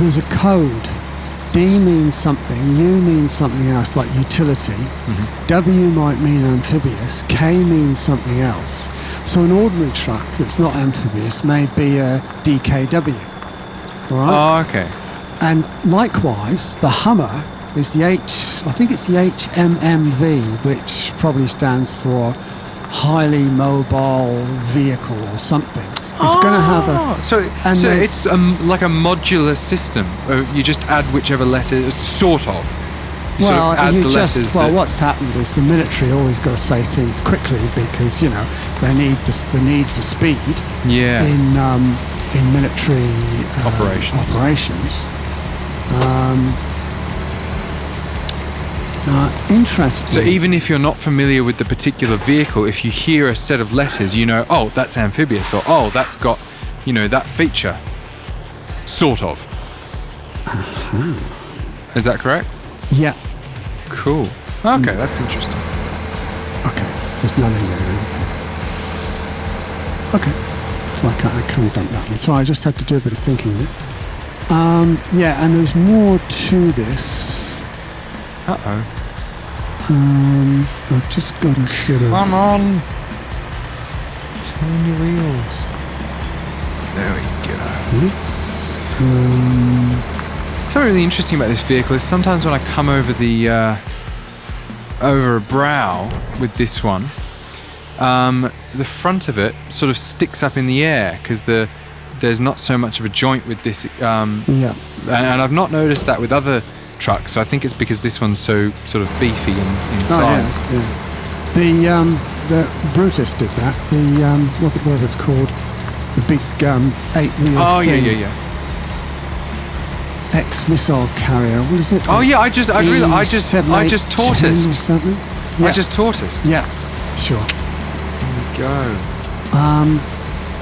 there's a code. D means something, U means something else, like utility. W might mean amphibious, K means something else. So an ordinary truck that's not amphibious may be a DKW. All right? Oh, okay. And likewise, the Hummer is the I think it's the HMMV, which probably stands for Highly Mobile Vehicle or something. It's going to have a... So it's like a modular system. You just add whichever letter, sort of. What's happened is the military always got to say things quickly because, you know, they need the need for speed in military operations. Interesting. So even if you're not familiar with the particular vehicle, if you hear a set of letters, you know, oh, that's amphibious, or oh, that's got, you know, that feature. Sort of. Is that correct? Yeah. Cool. Okay, that's interesting. Okay, there's none in there in any case. Okay, so I can't dump that one. So I just had to do a bit of thinking there. Yeah, and there's more to this. Uh-oh. I've just got to sort of... Come on! Turn your wheels. There we go. Yes. Something really interesting about this vehicle is sometimes when I come over over a brow with this one, the front of it sort of sticks up in the air because there's not so much of a joint with this. And I've not noticed that with other trucks, so I think it's because this one's so sort of beefy in size. Yeah. The Brutus did that. Whatever it's called, the big 8-wheel thing. Yeah. Ex-missile carrier. What is it? Oh yeah, I just tortoised. Something. Yeah. I just tortoised. Yeah, sure. There we go.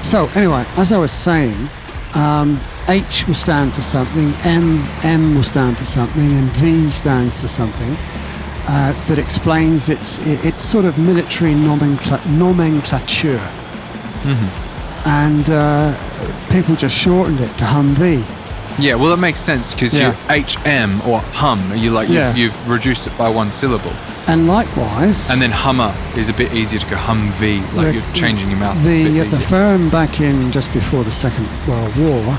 So anyway, as I was saying, H will stand for something, M will stand for something, and V stands for something that explains its sort of military nomenclature. And people just shortened it to Humvee. Yeah, well, that makes sense because you HM or hum, you've reduced it by one syllable. And likewise... And then Hummer is a bit easier to go Humvee, like you're changing your mouth. The firm back in just before the Second World War,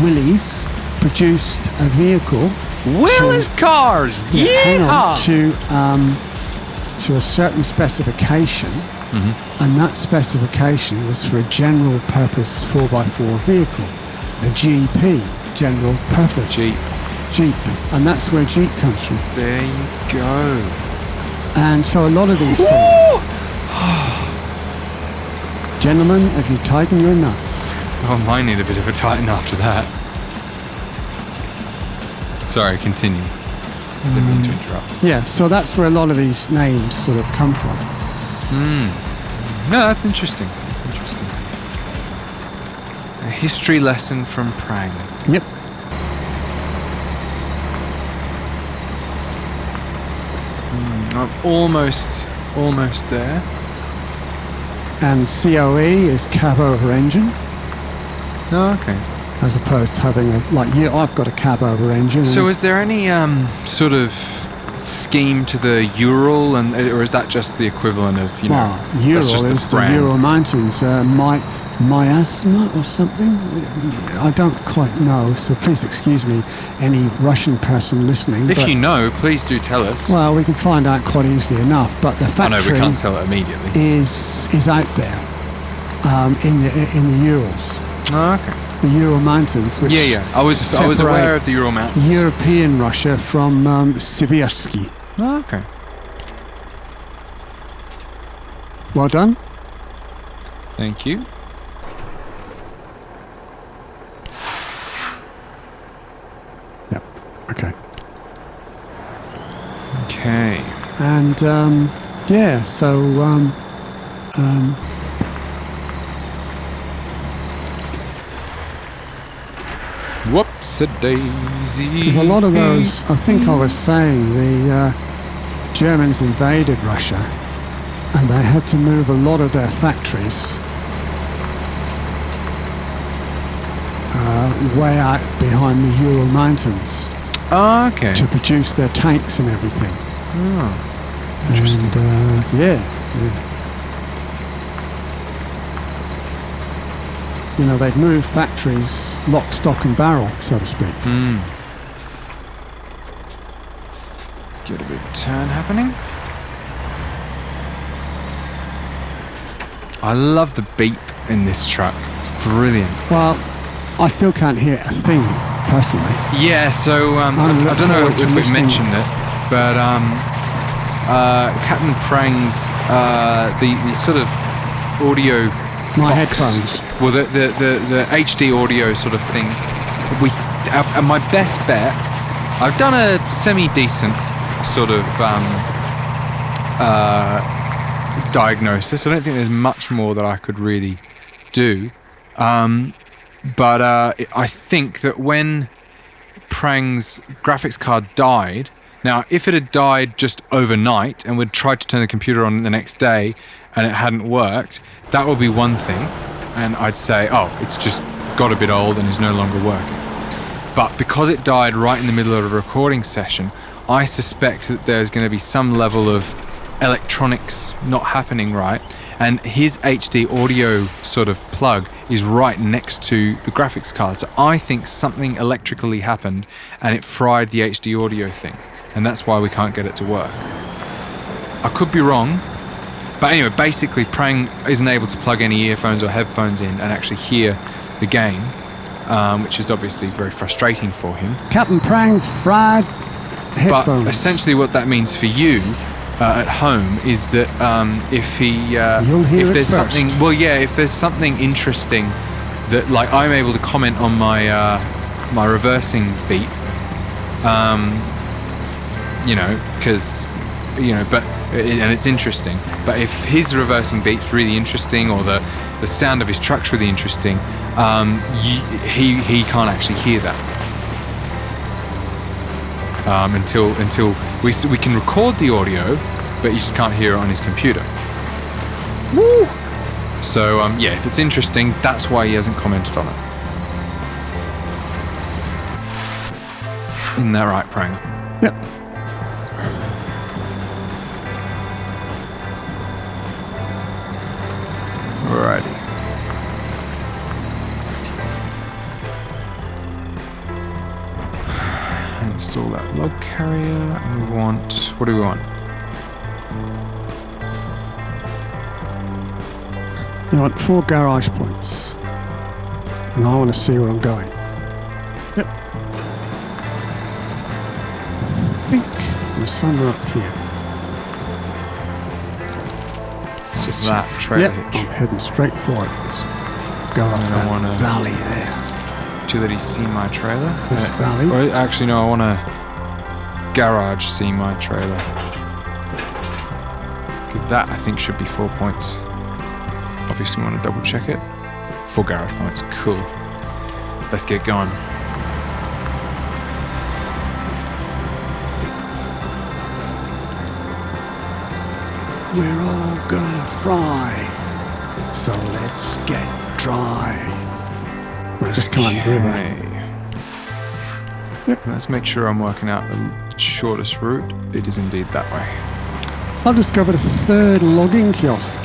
Willys, produced a vehicle... Willys cars! Yeah! To a certain specification, and that specification was for a general purpose 4x4 vehicle. A GP, general purpose. Jeep. And that's where Jeep comes from. There you go. And so a lot of these things... Gentlemen, have you tightened your nuts? Oh, mine need a bit of a tighten after that. Sorry, continue. Didn't mean to interrupt. Yeah, so that's where a lot of these names sort of come from. No, that's interesting. A history lesson from Prang. Yep. I'm almost there. And COE is cab over engine. Oh, okay. As opposed to having I've got a cab over engine. So is there any sort of scheme to the Ural, or is that just the equivalent of, Ural that's just is the Ural Mountains, miasma or something? I don't quite know, so please excuse me, any Russian person listening. If you know, please do tell us. Well, we can find out quite easily enough, but the factory we can't tell it immediately. is out there in the Urals. Oh, okay. The Ural Mountains, which I was aware of the Ural Mountains. European Russia from Sibirsky. Oh, okay. Well done. Thank you. Yep. Okay. Okay. And so whoops-a-daisy. There's a lot of those. I think I was saying the Germans invaded Russia and they had to move a lot of their factories way out behind the Ural mountains Okay. to produce their tanks and everything. Oh, interesting. And, yeah. You know, they'd move factories lock, stock and barrel, so to speak. Get a bit of turn happening. I love the beep in this truck. It's brilliant. Well, I still can't hear a thing, personally. Yeah, so I don't know if we've mentioned it, but Captain Prang's the sort of audio My box, headphones. well, the HD audio sort of thing. My best bet, I've done a semi-decent sort of diagnosis. I don't think there's much more that I could really do. But I think that when Prang's graphics card died, now if it had died just overnight and we'd tried to turn the computer on the next day and it hadn't worked, that would be one thing. And I'd say, oh, it's just got a bit old and is no longer working. But because it died right in the middle of a recording session, I suspect that there's going to be some level of electronics not happening right. And his HD audio sort of plug is right next to the graphics card. So I think something electrically happened and it fried the HD audio thing. And that's why we can't get it to work. I could be wrong. But anyway, basically Prang isn't able to plug any earphones or headphones in and actually hear the game, which is obviously very frustrating for him. Captain Prang's fried headphones. But essentially what that means for you at home is that if there's something, if there's something interesting that, like, I'm able to comment on my my reversing beep, because and it's interesting. But if his reversing beep's really interesting, or the sound of his truck's really interesting, he can't actually hear that until we can record the audio, but you just can't hear it on his computer. Woo! So if it's interesting, that's why he hasn't commented on it. Isn't that right, Prang? Yep. Alrighty. Install that log carrier, and we want, what do we want? You want 4 garage points. And I want to see where I'm going. Yep. I think we're somewhere up here. It's just that trailer hitch. I'm heading straight for it. Let's go up that valley there. Do you let you see my trailer? This valley? Or actually, no, I want to garage see my trailer. Because that, I think, should be 4 points. Obviously, we want to double check it. 4 garage points. Cool. Let's get going. We're all gonna fry, so let's get dry. We'll just come on the river. Yep. Let's make sure I'm working out the shortest route. It is indeed that way. I've discovered a 3rd logging kiosk.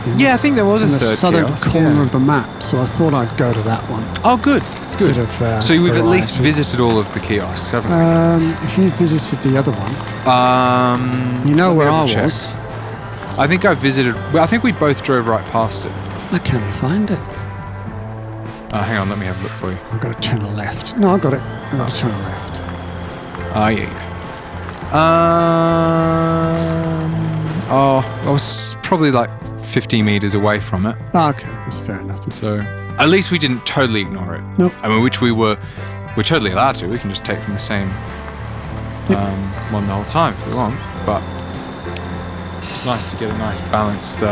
I think there was a 3rd in the southern kiosk, corner of the map, so I thought I'd go to that one. Oh, good. Good. Bit of, so we've at least variety. visited all of the kiosks, haven't we? If you visited the other one, you know where I was. I think I visited. Well, I think we both drove right past it. I can't find it. Hang on, let me have a look for you. I've got to turn left. No, I got it. I've got to turn left. I was probably like 50 meters away from it. Oh, okay, that's fair enough. So at least we didn't totally ignore it. Nope. I mean, which we're totally allowed to. We can just take from the same one the whole time if we want. But it's nice to get a nice balanced.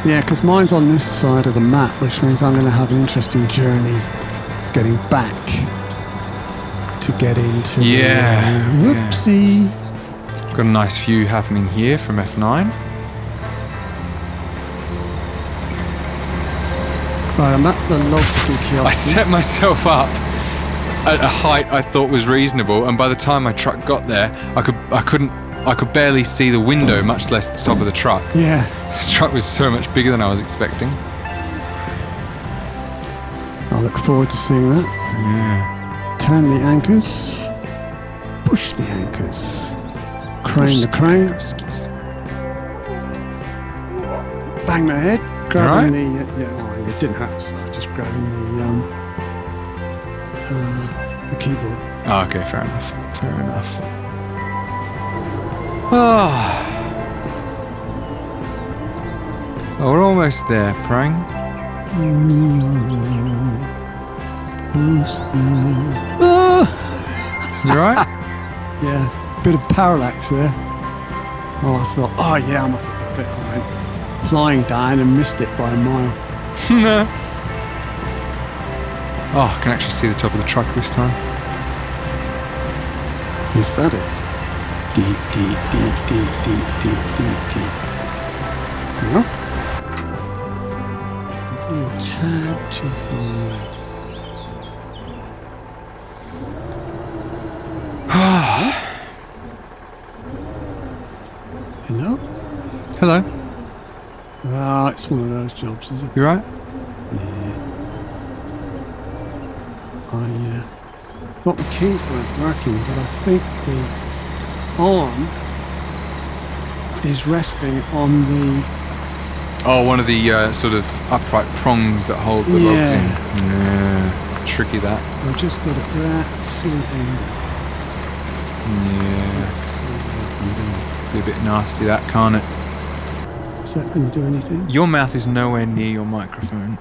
Yeah, because mine's on this side of the map, which means I'm going to have an interesting journey getting back to get into. Whoopsie. Got a nice view happening here from F9. Right, I'm at the log ski kiosk. I set myself up at a height I thought was reasonable, and by the time my truck got there, I could barely see the window, much less the top of the truck. Yeah. The truck was so much bigger than I was expecting. I look forward to seeing that. Yeah. Turn the anchors. Push the anchors. Crane the crane. Bang my head. Grabbing the it didn't happen. So I was just grabbing the keyboard. Oh, okay, fair enough. Fair enough. Oh. Oh, we're almost there, Prang. Who's there? Oh! You right? Yeah, bit of parallax there. Oh, I thought, oh yeah, I'm a bit alright. Flying down and missed it by a mile. No. Oh, I can actually see the top of the truck this time. Is that it? D. No? A tad too far. Hello? Hello. Ah, it's one of those jobs, is it? You right? Yeah. I thought the keys weren't working, but I think the arm is resting on the... Oh, one of the sort of upright prongs that hold the logs in. Yeah. Tricky that. I've just got it that silly angle. Yeah. Let's see what I can do. Be a bit nasty that, can't it? Is that going to do anything? Your mouth is nowhere near your microphone.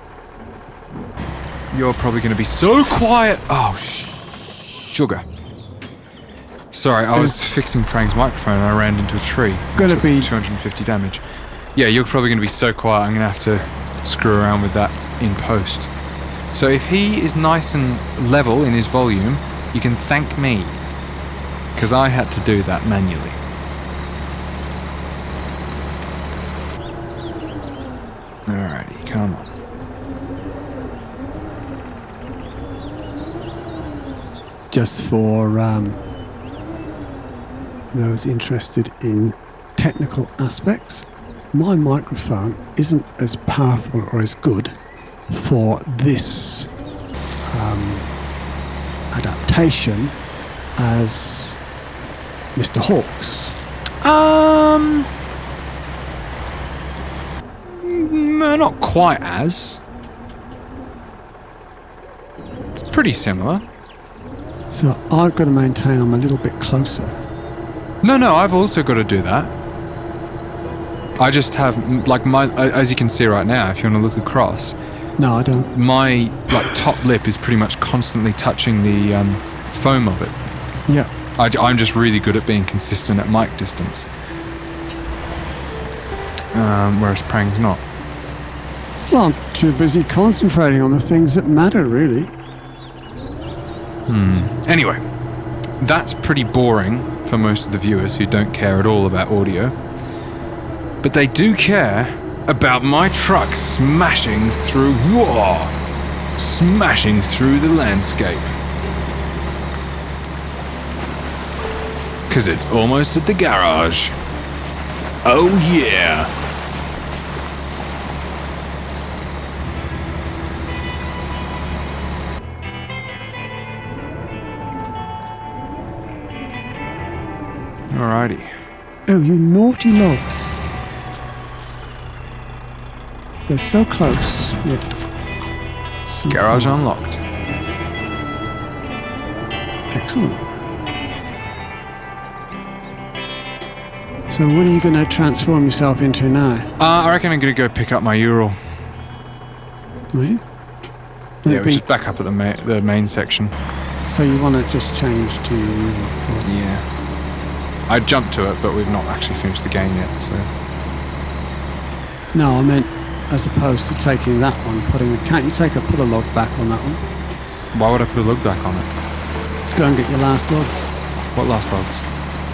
You're probably going to be so quiet. Oh, sugar. Sorry, I was fixing Prang's microphone and I ran into a tree. Going to be 250 damage. Yeah, you're probably going to be so quiet. I'm going to have to screw around with that in post. So if he is nice and level in his volume, you can thank me, because I had to do that manually. Alrighty, come on. just for those interested in technical aspects. My microphone isn't as powerful or as good for this adaptation as Mr. Hawk's. Not quite as. It's pretty similar. So I've got to maintain I'm a little bit closer. No, I've also got to do that. I just have, like, my, as you can see right now, if you want to look across. No, I don't. My, like, top lip is pretty much constantly touching the foam of it. Yeah. I'm just really good at being consistent at mic distance. Whereas Prang's not. Well, I'm too busy concentrating on the things that matter, really. Anyway, that's pretty boring for most of the viewers who don't care at all about audio. But they do care about my truck smashing through the landscape. Because it's almost at the garage. Oh yeah! Alrighty. Oh, you naughty logs. They're so close, yet so Garage far. unlocked. Excellent. So what are you going to transform yourself into now? I reckon I'm going to go pick up my Ural. Are you? Yeah, we're just back up at the main section. So you want to just change to... Yeah. I jumped to it, but we've not actually finished the game yet, so... No, I meant as opposed to taking that one, can't you put a log back on that one? Why would I put a log back on it? Go and get your last logs. What last logs?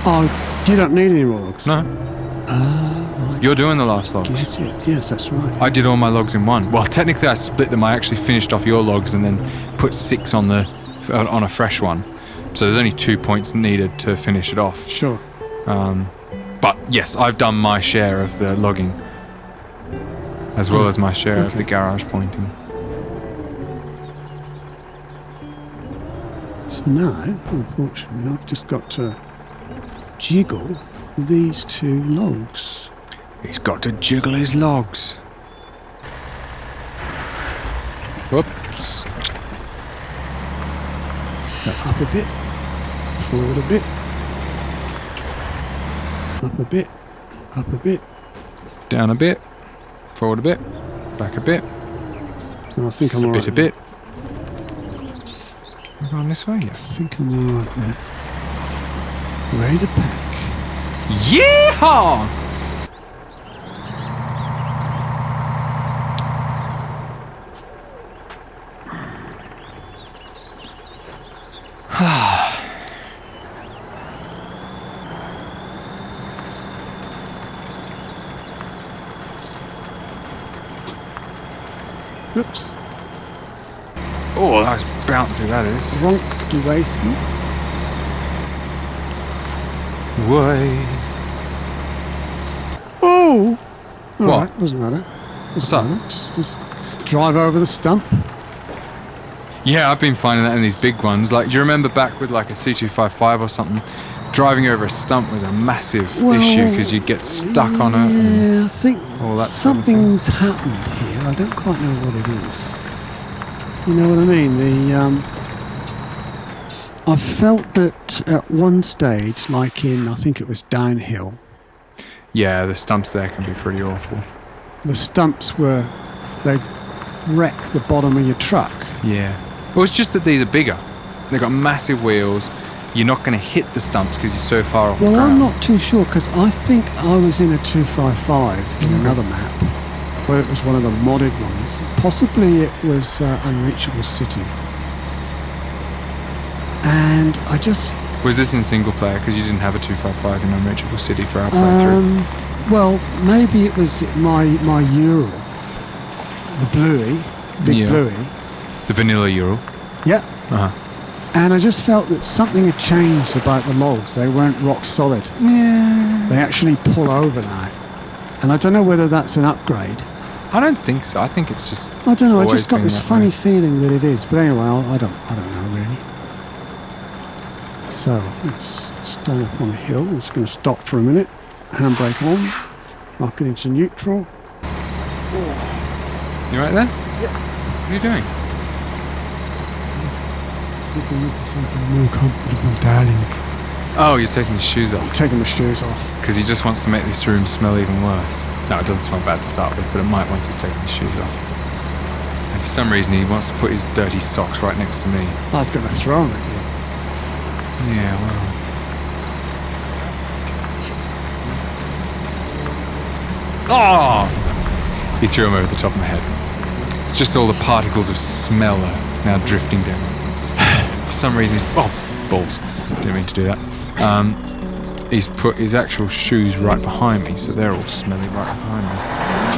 Oh, you don't need any more logs? No. Oh, You're doing the last logs. Get it? Yes, that's right. I did all my logs in one. Well, technically I split them. I actually finished off your logs and then put 6 on a fresh one. So there's only 2 points needed to finish it off. Sure. But yes, I've done my share of the logging, as well as my share of the garage pointing. So now, unfortunately, I've just got to jiggle these 2 logs. He's got to jiggle his logs. Whoops. Go up a bit, forward a bit, up a bit, up a bit. Down a bit, forward a bit, back a bit. No, I think I'm alright. A bit. We're going this way, I yes. think I'm alright there. Ready to pack. Yeehaw! Oops. Oh, that's bouncy, that is. Wonksky Waysky. Way. Oh! What? Alright, doesn't matter. What's up? Just drive over the stump. Yeah, I've been finding that in these big ones. Like, do you remember back with like a C255 or something? Driving over a stump was a massive issue because you'd get stuck on it. Yeah, I think all that something's happened here. I don't quite know what it is. You know what I mean? I felt that at one stage, like in, I think it was downhill. Yeah, the stumps there can be pretty awful. The stumps they'd wreck the bottom of your truck. Yeah. Well, it's just that these are bigger. They've got massive wheels. You're not going to hit the stumps because you're so far off the ground. Well, I'm not too sure because I think I was in a 255 in another map where it was one of the modded ones. Possibly it was Unreachable City. And I just... Was this in single player because you didn't have a 255 in Unreachable City for our playthrough? Well, maybe it was my Ural. The bluey. Big bluey. The vanilla Ural? Yeah. Uh-huh. And I just felt that something had changed about the logs. They weren't rock solid. Yeah. They actually pull over now. And I don't know whether that's an upgrade. I don't think so. I think it's just... I don't know. I just got been this that funny way. feeling that it is. But anyway, I don't know really. So let's stand up on a hill. I'm just going to stop for a minute. Handbrake on. Lock it into neutral. You right there? Yeah. What are you doing? Something more comfortable, darling. Oh, you're taking your shoes off. Taking my shoes off. Because he just wants to make this room smell even worse. No, it doesn't smell bad to start with, but it might once he's taken his shoes off. And for some reason, he wants to put his dirty socks right next to me. I was going to throw them at you. Yeah, well... Oh! He threw him over the top of my head. It's just all the particles of smell are now drifting down. For some reason, he's... Oh, balls. Didn't mean to do that. He's put his actual shoes right behind me, so they're all smelly right behind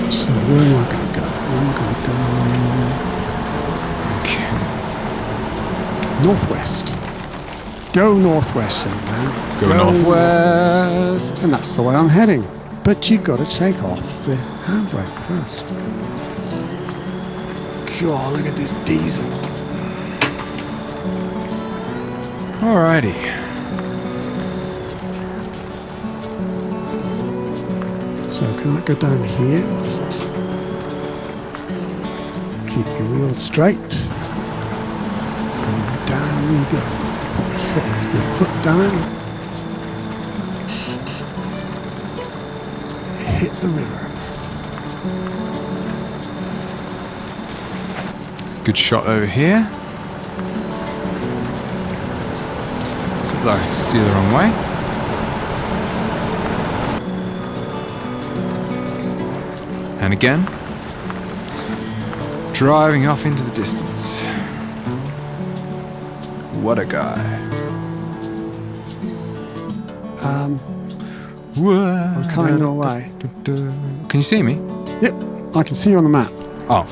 me. So where am I going to go? I'm going to go... Okay. Northwest. Go northwest, young man. Go northwest. And that's the way I'm heading. But you got to take off the handbrake first. God, look at this diesel. Alrighty. So can I go down here? Keep your wheels straight. And down we go. Your foot down. Hit the river. Good shot over here. So I steer the wrong way. And again. Driving off into the distance. What a guy. I'm coming your way. Can you see me? Yep, I can see you on the map. Oh.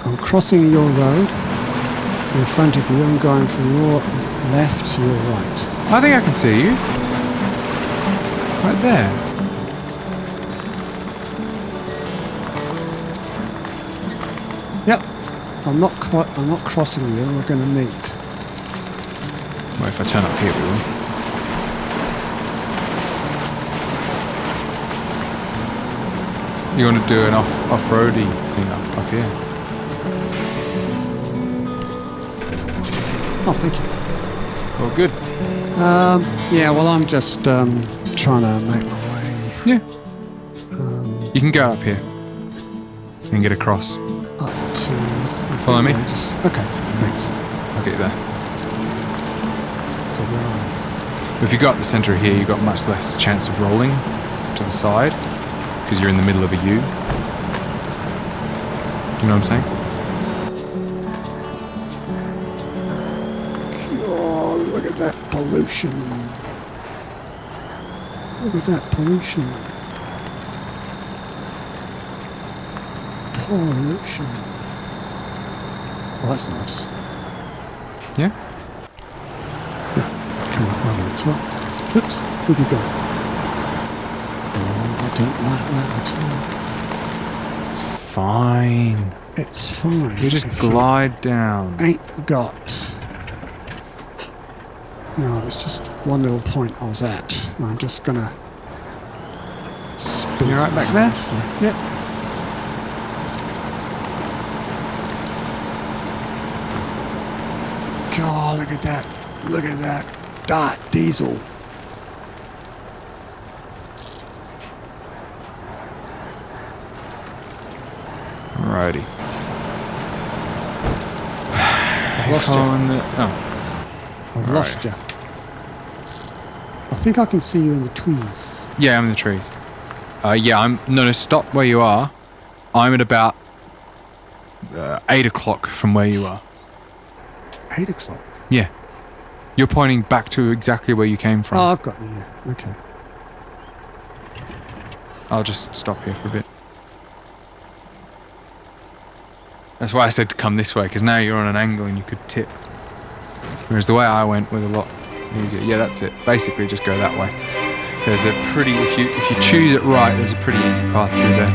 I'm crossing your road in front of you. I'm going from your left to your right. I think I can see you. Right there. Yep. I'm not crossing you. We're going to meet. Well, if I turn up here, we will. You want to do an off-roady thing up here? Oh, thank you. Well, good. Yeah, well, I'm just trying to make my way. Yeah. You can go up here and get across. Up to... Follow me? Okay, thanks. I'll get you there. So where are you? If you go up the centre here, you've got much less chance of rolling to the side because you're in the middle of a U. Do you know what I'm saying? Oh, look at that pollution. Look at that pollution. Pollution. Well, that's nice. Yeah? Yeah. Come on, over the top. Oops, where'd you go? Oh, I don't like that at all. It's fine. It's fine. You just glide down. Ain't got. No, it's just one little point I was at. I'm just gonna spin. You're right back there? Yep. God, look at that. Look at that. Dart diesel. Alrighty. I've lost you. I've lost you. I think I can see you in the trees. Yeah, I'm in the trees. Yeah, no, stop where you are. I'm at about 8 o'clock from where you are. 8 o'clock? Yeah. You're pointing back to exactly where you came from. Oh, I've got you, yeah. Okay. I'll just stop here for a bit. That's why I said to come this way, because now you're on an angle and you could tip. Whereas the way I went was a lot easier. Yeah, that's it. Basically, just go that way. There's a pretty, if you choose it right, there's a pretty easy path through there.